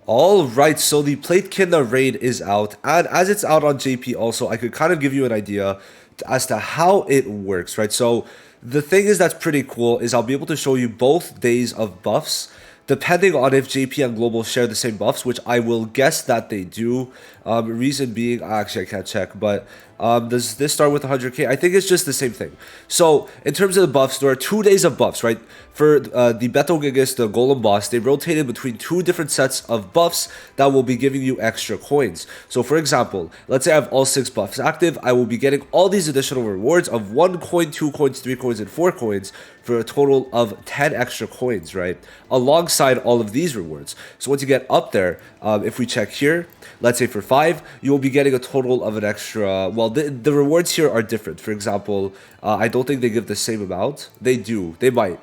All right, so the PLAITCHIDNA raid is out, and as it's out on JP also, I could kind of give you an idea as to how it works, right? So the thing is that's pretty cool is I'll be able to show you both days of buffs, depending on if JP and Global share the same buffs, which I will guess that they do. Reason being, actually I can't check, but does this start with 100k? I think it's just the same thing. So in terms of the buffs, there are 2 days of buffs, right? For the Beto Gigas, the Golem boss, they rotated between two different sets of buffs that will be giving you extra coins. So for example, let's say I have all 6 buffs active, I will be getting all these additional rewards of 1 coin, 2 coins, 3 coins, and 4 coins for a total of 10 extra coins, right? Alongside all of these rewards. So once you get up there, if we check here, let's say for 5, you will be getting a total of an extra, well, the rewards here are different. For example, I don't think they give the same amount. They do, they might.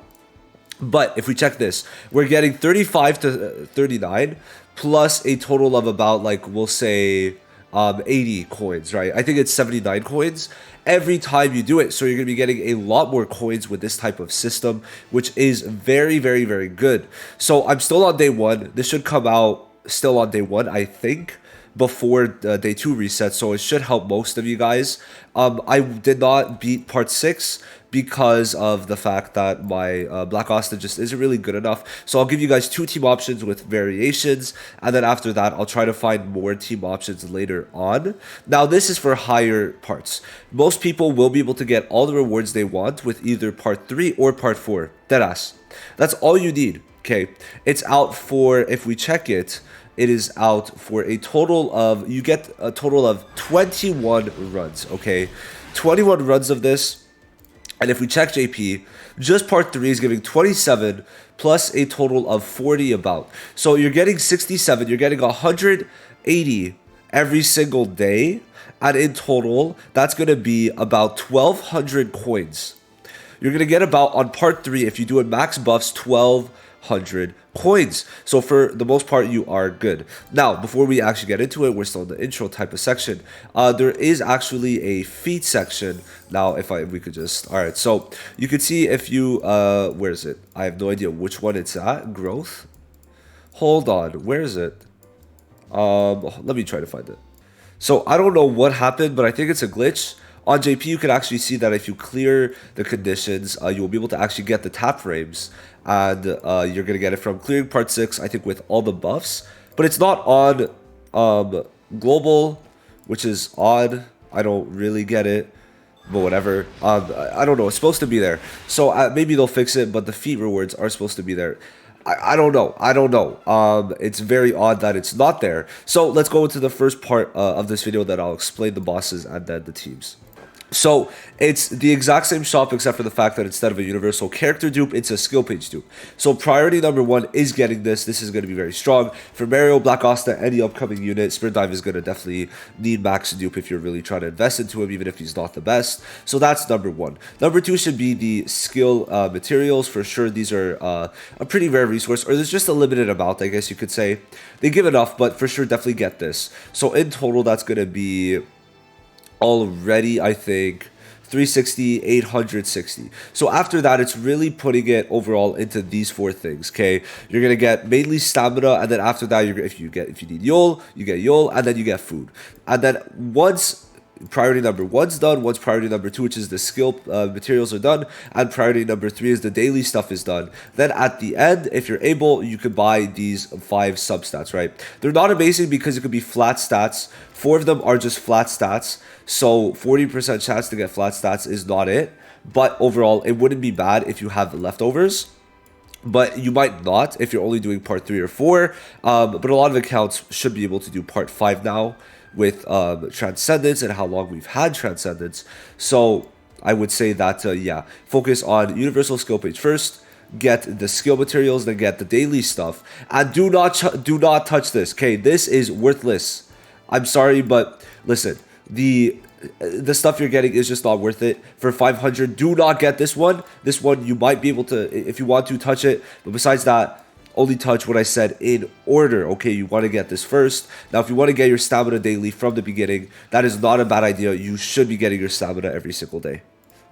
But if we check this, we're getting 35 to 39 plus a total of about, like, we'll say 80 coins, right? I think it's 79 coins every time you do it. So you're going to be getting a lot more coins with this type of system, which is very, very, very good. So I'm still on day 1. This should come out still on day 1, I think, before day 2 reset, so it should help most of you guys. I did not beat part 6 because of the fact that my Black Asta just isn't really good enough. So I'll give you guys 2 team options with variations, and then after that I'll try to find more team options later on. Now this is for higher parts. Most people will be able to get all the rewards they want with either part 3 or part 4. Deadass. That's all you need. Okay, it's out for, if we check it, it is out for a total of, you get a total of 21 runs, okay? 21 runs of this, and if we check JP, just part 3 is giving 27 plus a total of 40 about. So you're getting 67, you're getting 180 every single day, and in total, that's going to be about 1,200 coins. You're going to get about, on part 3, if you do it max buffs, 1,200 coins. So for the most part, you are good. Now, before we actually get into it, we're still in the intro type of section. There is actually a feat section. Now, if we could just, all right. So you could see if you, where is it? I have no idea which one it's at. Growth. Hold on. Where is it? Let me try to find it. So I don't know what happened, but I think it's a glitch. On JP, you can actually see that if you clear the conditions, you will be able to actually get the tap frames. And you're going to get it from clearing part 6, I think, with all the buffs. But it's not on global, which is odd. I don't really get it, but whatever. I don't know. It's supposed to be there. So maybe they'll fix it, but the feat rewards are supposed to be there. I don't know. I don't know. It's very odd that it's not there. So let's go into the first part of this video that I'll explain the bosses and then the teams. So it's the exact same shop except for the fact that instead of a universal character dupe, it's a skill page dupe. So priority number 1 is getting this. This is going to be very strong. For Mario, Black Asta, any upcoming unit, Spirit Dive is going to definitely need max dupe if you're really trying to invest into him, even if he's not the best. So that's number 1. Number 2 should be the skill materials. For sure, these are a pretty rare resource, or there's just a limited amount, I guess you could say. They give enough, but for sure, definitely get this. So in total, that's going to be already, I think, 360, 860. So after that, it's really putting it overall into these 4 things. Okay, you're gonna get mainly stamina, and then after that, if you need Yol, you get Yol, and then you get food. And then once priority number 1's done, once priority number 2, which is the skill materials, are done, and priority number 3 is the daily stuff is done, then at the end, if you're able, you could buy these 5 substats, right? They're not amazing because it could be flat stats. 4 of them are just flat stats, so 40% chance to get flat stats is not it, but overall it wouldn't be bad if you have leftovers. But you might not if you're only doing part 3 or 4, but a lot of accounts should be able to do part 5 now with Transcendence and how long we've had Transcendence. So I would say that, yeah, focus on universal skill page first, get the skill materials, then get the daily stuff, and do not touch this. Okay, this is worthless. I'm sorry, but listen, the stuff you're getting is just not worth it. For 500, do not get this one. This one you might be able to, if you want to, touch it, but besides that, only touch what I said in order. Okay, you want to get this first. Now, if you want to get your stamina daily from the beginning, that is not a bad idea. You should be getting your stamina every single day.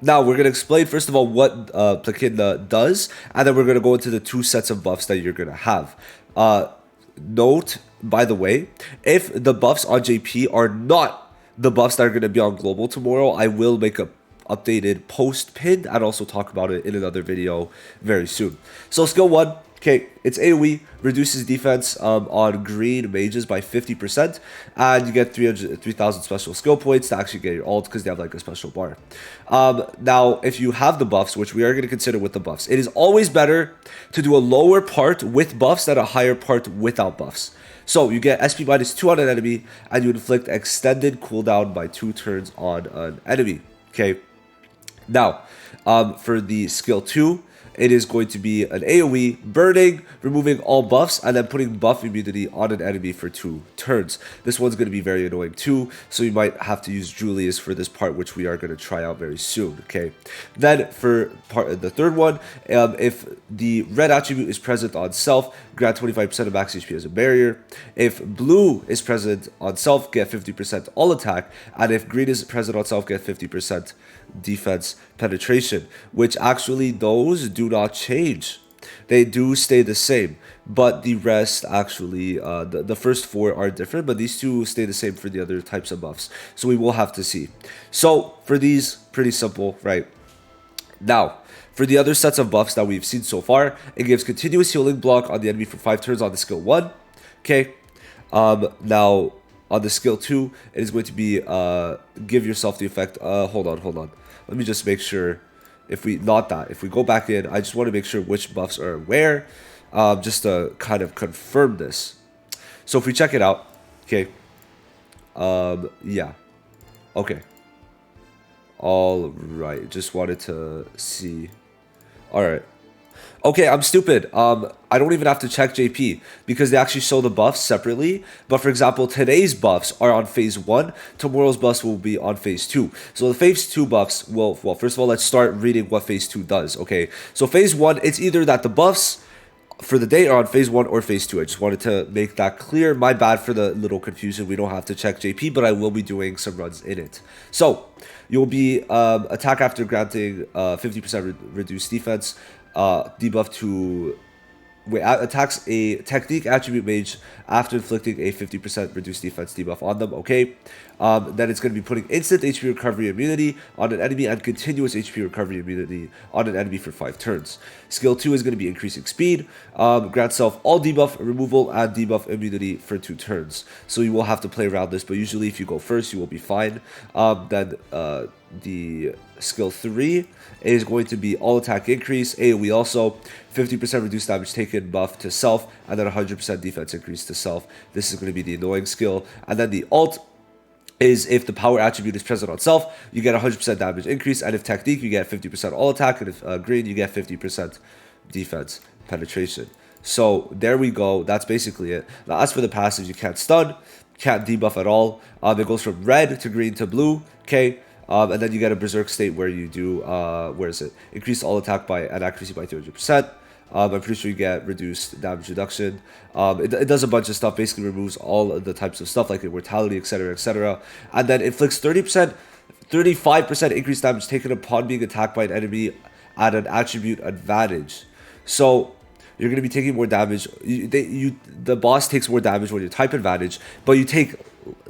Now, we're going to explain, first of all, what PLAITCHIDNA does, and then we're going to go into the 2 sets of buffs that you're going to have. note, by the way, if the buffs on JP are not the buffs that are going to be on global tomorrow, I will make a updated post pin and also talk about it in another video very soon. So skill 1, okay, it's AoE, reduces defense on green mages by 50%, and you get 3,000 special skill points to actually get your ult because they have like a special bar. Now, if you have the buffs, which we are going to consider with the buffs, it is always better to do a lower part with buffs than a higher part without buffs. So you get SP -2 on an enemy, and you inflict extended cooldown by 2 turns on an enemy. Okay. Now, for the skill 2, it is going to be an AoE, burning, removing all buffs, and then putting buff immunity on an enemy for 2 turns. This one's going to be very annoying too, so you might have to use Julius for this part, which we are going to try out very soon, okay? Then for the third one, if the red attribute is present on self, grant 25% of max HP as a barrier. If blue is present on self, get 50% all attack, and if green is present on self, get 50% defense penetration, which actually those do not change. They do stay the same, but the rest actually, the first 4 are different, but these 2 stay the same for the other types of buffs. So we will have to see. So for these, pretty simple, right? Now, for the other sets of buffs that we've seen so far, it gives continuous healing block on the enemy for 5 turns on the skill 1. Okay. Now, on the skill 2, it is going to be give yourself the effect. Hold on. Let me just make sure. If we go back in, I just want to make sure which buffs are where, just to kind of confirm this. So if we check it out, okay. Yeah. Okay. All right. Just wanted to see. All right. Okay, I'm stupid. I don't even have to check JP because they actually show the buffs separately. But for example, today's buffs are on phase 1. Tomorrow's buffs will be on phase 2. So the phase 2 buffs will, well, first of all, let's start reading what phase 2 does, okay? So phase 1, it's either that the buffs for the day are on phase 1 or phase 2. I just wanted to make that clear. My bad for the little confusion. We don't have to check JP, but I will be doing some runs in it. So you'll be attack after granting 50% reduced defense. Debuff to attacks a technique attribute mage after inflicting a 50% reduced defense debuff on them. Okay, then it's going to be putting instant HP recovery immunity on an enemy and continuous HP recovery immunity on an enemy for 5 turns. Skill 2 is going to be increasing speed, grant self all debuff removal and debuff immunity for 2 turns. So you will have to play around this, but usually if you go first, you will be fine. Then the skill 3 is going to be all attack increase, AoE also, 50% reduced damage taken buff to self, and then 100% defense increase to self. This is going to be the annoying skill. And then the ult is if the power attribute is present on self, you get 100% damage increase, and if technique, you get 50% all attack, and if green, you get 50% defense penetration. So there we go. That's basically it. Now, as for the passives, you can't stun, can't debuff at all. It goes from red to green to blue. Okay. And then you get a berserk state where you do, where is it? Increase all attack by and accuracy by 200%. I'm pretty sure you get reduced damage reduction. It does a bunch of stuff, basically removes all of the types of stuff like immortality, etc., etc. And then inflicts 30%, 35% increased damage taken upon being attacked by an enemy at an attribute advantage. So you're going to be taking more damage. The boss takes more damage when you type advantage, but you take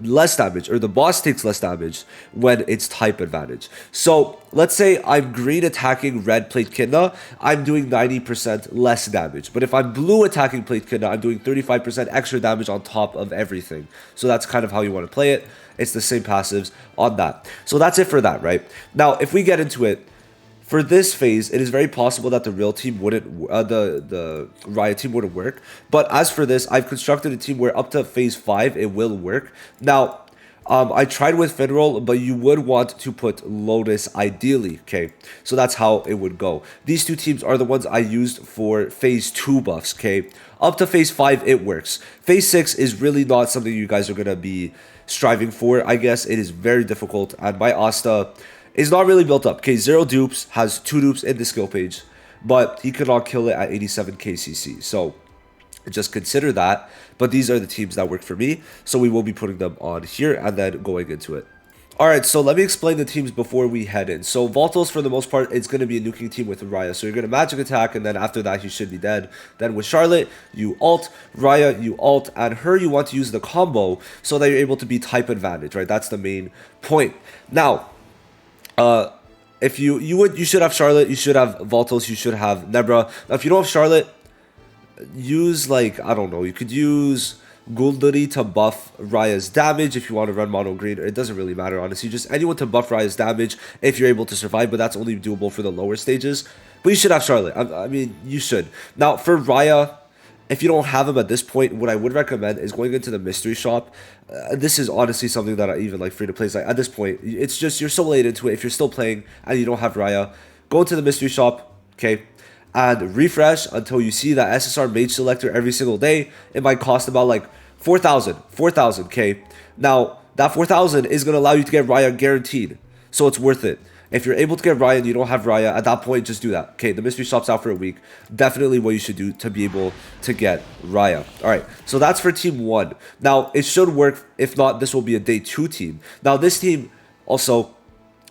less damage, or the boss takes less damage when it's type advantage. So let's say I'm green attacking red PLAITCHIDNA, I'm doing 90% less damage. But if I'm blue attacking PLAITCHIDNA, I'm doing 35% extra damage on top of everything. So that's kind of how you want to play it. It's the same passives on that. So that's it for that, right? Now, if we get into it, for this phase, it is very possible that the real team wouldn't, the Riot team wouldn't work. But as for this, I've constructed a team where up to phase 5, it will work. Now, I tried with Finroll, but you would want to put Lotus ideally, okay? So that's how it would go. These 2 teams are the ones I used for phase 2 buffs, okay? Up to phase 5, it works. Phase 6 is really not something you guys are going to be striving for, I guess. It is very difficult, and my Asta is not really built up. Okay, 0 dupes, has 2 dupes in the skill page, but he cannot kill it at 87 KCC. So just consider that. But these are the teams that work for me. So we will be putting them on here and then going into it. All right, so let me explain the teams before we head in. So Voltos, for the most part, it's going to be a nuking team with Raya. So you're going to magic attack, and then after that, he should be dead. Then with Charlotte, you ult. Raya, you ult. And her, you want to use the combo so that you're able to be type advantage, right? That's the main point. Now, if you should have Charlotte, you should have Voltos, you should have Nebra. Now, if you don't have Charlotte, use like, I don't know, you could use Gulduri to buff Raya's damage if you want to run mono green. It doesn't really matter, honestly. Just anyone to buff Raya's damage if you're able to survive, but that's only doable for the lower stages. But you should have Charlotte. I mean, you should. Now, for Raya, if you don't have him at this point, what I would recommend is going into the mystery shop. This is honestly something that I even like free to play. Like at this point, it's just you're so late into it. If you're still playing and you don't have Raya, go into the mystery shop, okay, and refresh until you see that SSR mage selector every single day. It might cost about like 4,000, okay. Now that 4,000 is gonna allow you to get Raya guaranteed, so it's worth it. If you're able to get Raya and you don't have Raya, at that point, just do that. Okay, the mystery shop's out for a week. Definitely what you should do to be able to get Raya. All right, so that's for team 1. Now, it should work. If not, this will be a day 2 team. Now, this team also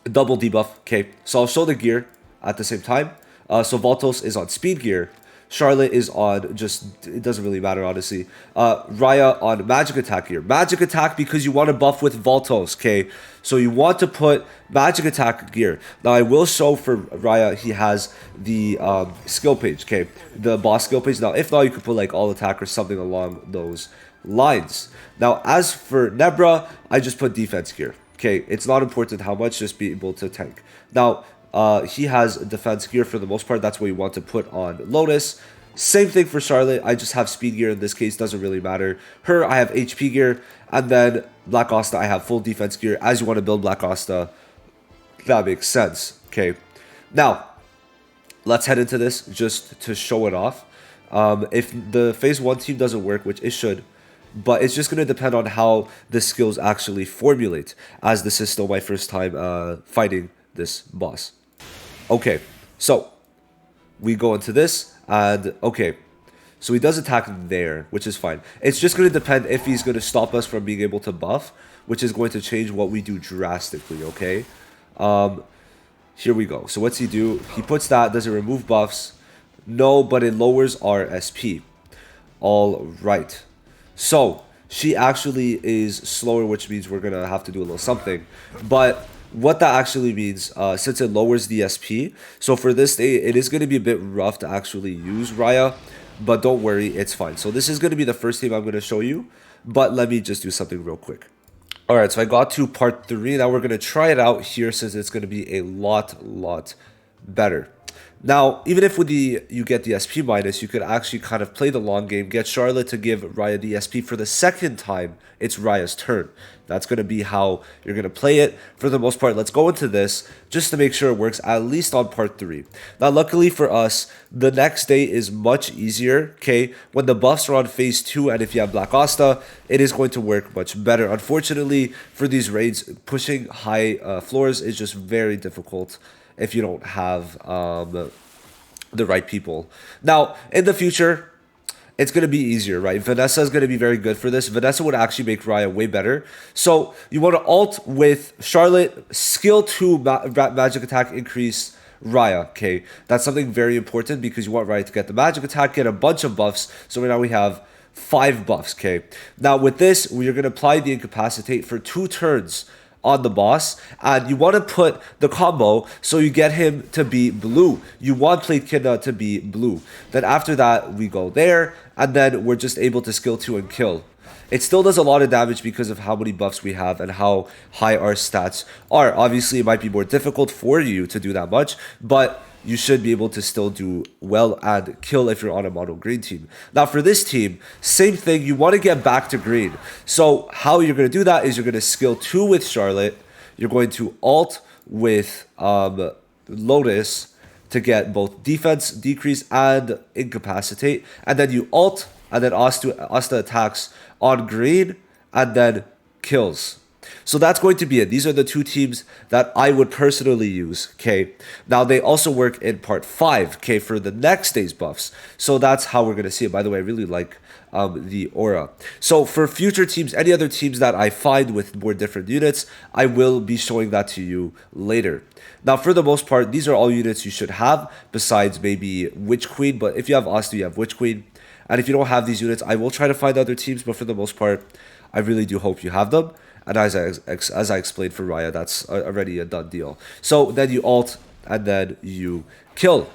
double debuff. Okay, so I'll show the gear at the same time. So Voltos is on speed gear. Charlotte is on just, it doesn't really matter, honestly. Raya on magic attack gear. Magic attack because you want to buff with Voltos, okay? So you want to put magic attack gear. Now, I will show for Raya, he has the skill page, okay? The boss skill page. Now, if not, you could put like all attack or something along those lines. Now, as for Nebra, I just put defense gear, okay? It's not important how much, just be able to tank. Now, he has defense gear for the most part. That's what you want to put on Lotus. Same thing for Charlotte. I just have speed gear in this case. Doesn't really matter. Her, I have HP gear. And then Black Asta, I have full defense gear. As you want to build Black Asta, that makes sense. Okay. Now, let's head into this just to show it off. If the phase 1 team doesn't work, which it should, but it's just going to depend on how the skills actually formulate, as this is still my first time fighting this boss. Okay, so we go into this, and okay, so he does attack there, which is fine. It's just going to depend if he's going to stop us from being able to buff, which is going to change what we do drastically, okay? Here we go. So what's he do? He puts that. Does it remove buffs? No, but it lowers our SP. All right. So she actually is slower, which means we're going to have to do a little something. But what that actually means, since it lowers the SP, so for this day, it is going to be a bit rough to actually use Raya, but don't worry, it's fine. So this is going to be the first team I'm going to show you, but let me just do something real quick. All right, so I got to part 3. Now we're going to try it out here since it's going to be a lot better. Now, even if with you get the SP minus, you could actually kind of play the long game, get Charlotte to give Raya the SP for the second time it's Raya's turn. That's going to be how you're going to play it. For the most part, let's go into this just to make sure it works, at least on part 3. Now, luckily for us, the next day is much easier, okay? When the buffs are on phase 2, and if you have Black Asta, it is going to work much better. Unfortunately, for these raids, pushing high floors is just very difficult if you don't have the right people. Now, in the future, it's going to be easier, right? Vanessa is going to be very good for this. Vanessa would actually make Raya way better. So you want to ult with Charlotte, skill 2 magic attack increase Raya, okay? That's something very important because you want Raya to get the magic attack, get a bunch of buffs. So right now we have 5 buffs, okay? Now with this, we're going to apply the incapacitate for 2 turns on the boss, and you want to put the combo so you get him to be blue. You want PLAITCHIDNA to be blue. Then after that, we go there, and then we're just able to skill 2 and kill. It still does a lot of damage because of how many buffs we have and how high our stats are. Obviously, it might be more difficult for you to do that much, but you should be able to still do well and kill if you're on a mono green team. Now for this team, same thing, you want to get back to green. So how you're going to do that is you're going to skill 2 with Charlotte, you're going to ult with Lotus to get both defense decrease and incapacitate, and then you ult, and then Asta attacks on green, and then kills. So that's going to be it. These are the 2 teams that I would personally use, okay? Now, they also work in part 5, okay, for the next day's buffs. So that's how we're going to see it. By the way, I really like the aura. So for future teams, any other teams that I find with more different units, I will be showing that to you later. Now, for the most part, these are all units you should have, besides maybe Witch Queen. But if you have Asta, you have Witch Queen. And if you don't have these units, I will try to find other teams. But for the most part, I really do hope you have them. And as I explained for Raya, that's already a done deal. So then you ult, and then you kill.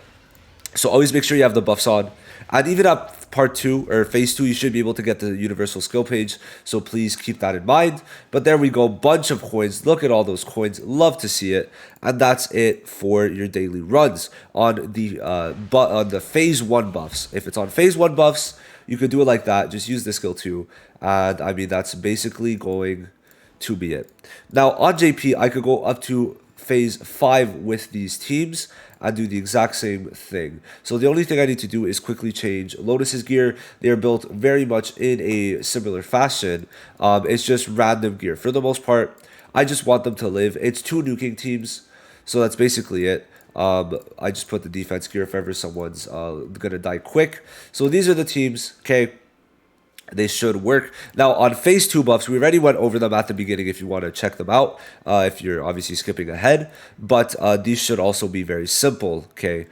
So always make sure you have the buffs on. And even at part 2 or phase 2, you should be able to get the universal skill page. So please keep that in mind. But there we go. Bunch of coins. Look at all those coins. Love to see it. And that's it for your daily runs on the phase 1 buffs. If it's on phase 1 buffs, you could do it like that. Just use the skill 2. And I mean, that's basically going to be it. Now on JP, I could go up to phase 5 with these teams and do the exact same thing. So the only thing I need to do is quickly change Lotus's gear. They are built very much in a similar fashion. It's just random gear. For the most part, I just want them to live. It's 2 nuking teams, so that's basically it. I just put the defense gear if ever someone's gonna die quick. So these are the teams, okay? They should work. Now, on phase 2 buffs, we already went over them at the beginning if you want to check them out, if you're obviously skipping ahead. But these should also be very simple, okay?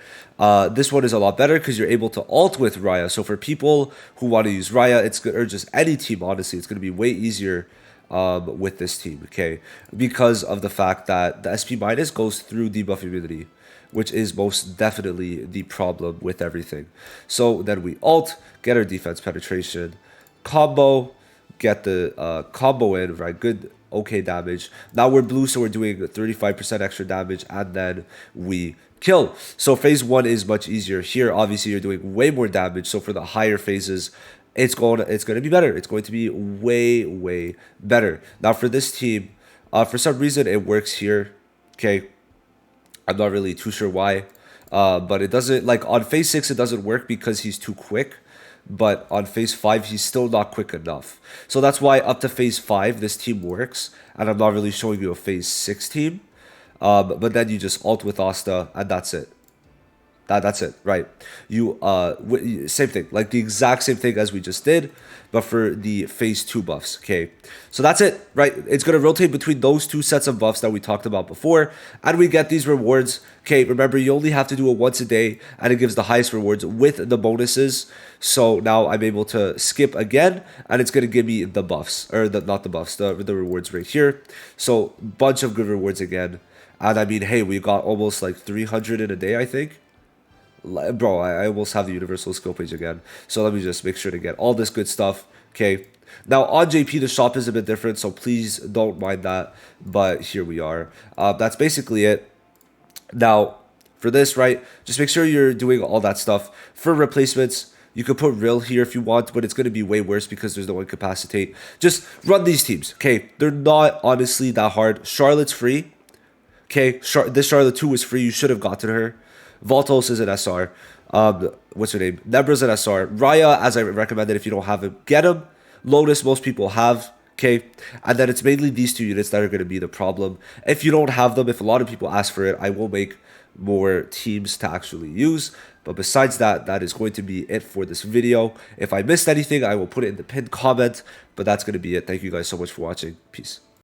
This one is a lot better because you're able to ult with Raya. So for people who want to use Raya, it's good, or just any team, honestly, it's going to be way easier with this team, okay? Because of the fact that the SP minus goes through debuff immunity, which is most definitely the problem with everything. So then we ult, get our defense penetration, combo, get the combo in, right? Good, okay damage. Now we're blue, so we're doing 35% extra damage, and then we kill. So phase 1 is much easier. Here, obviously, you're doing way more damage. So for the higher phases, it's going to be better. It's going to be way better. Now for this team, for some reason it works here. Okay, I'm not really too sure why, but it doesn't, like on phase 6 it doesn't work because he's too quick. But on phase 5, he's still not quick enough. So that's why up to phase 5, this team works. And I'm not really showing you a phase 6 team. But then you just ult with Asta, and that's it. That's it, right? You same thing, like the exact same thing as we just did, but for the phase 2 buffs. Okay, so that's it, right? It's gonna rotate between those 2 sets of buffs that we talked about before, and we get these rewards. Okay, remember, you only have to do it once a day, and it gives the highest rewards with the bonuses. So now I'm able to skip again, and it's gonna give me the buffs, or not the buffs, the rewards right here. So bunch of good rewards again, and I mean, hey, we got almost like 300 in a day, I think. Bro, I almost have the universal skill page again. So let me just make sure to get all this good stuff. Okay. Now on JP, the shop is a bit different, so please don't mind that. But here we are. That's basically it. Now, for this, right, just make sure you're doing all that stuff. For replacements, you could put Rill here if you want, but it's going to be way worse because there's no incapacitate. Just run these teams. Okay. They're not honestly that hard. Charlotte's free. Okay. This Charlotte 2 is free. You should have gotten her. Voltos is an SR. What's her name? Nebra's an SR. Raya, as I recommended, if you don't have him, get him. Lotus, most people have. Okay. And then it's mainly these 2 units that are going to be the problem. If you don't have them, if a lot of people ask for it, I will make more teams to actually use. But besides that, that is going to be it for this video. If I missed anything, I will put it in the pinned comment. But that's going to be it. Thank you guys so much for watching. Peace.